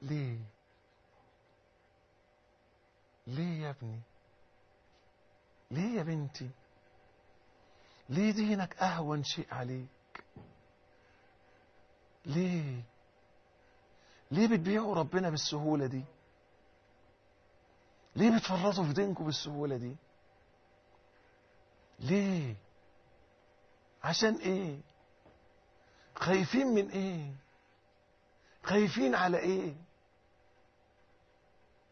ليه؟ ليه يا ابني؟ ليه يا بنتي؟ ليه دينك اهون شيء عليك؟ ليه؟ ليه بتبيعوا ربنا بالسهولة دي؟ ليه بتفرطوا في دينكم بالسهولة دي؟ ليه؟ عشان ايه؟ خايفين من ايه؟ خايفين على ايه؟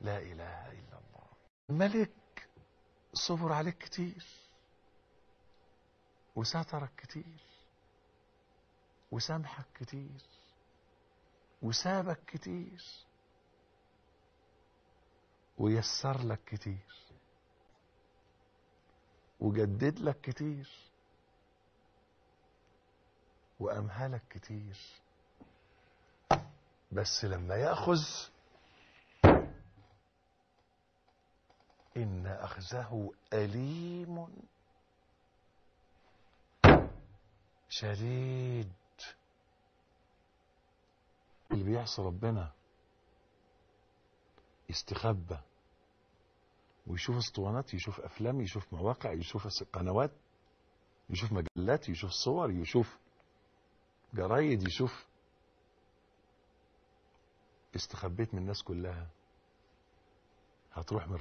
لا اله الا الله. الملك صبر عليك كتير وسترك كتير وسامحك كتير وسابك كتير ويسر لك كتير وجدد لك كتير وأمهلك كتير. بس لما يأخذ إن أخذه أليم شديد. اللي بيعصي ربنا يستخبى ويشوف اسطوانات، يشوف أفلام، يشوف مواقع، يشوف قنوات، يشوف مجلات، يشوف صور، يشوف جرايد، يشوف. استخبيت من الناس كلها هتروح من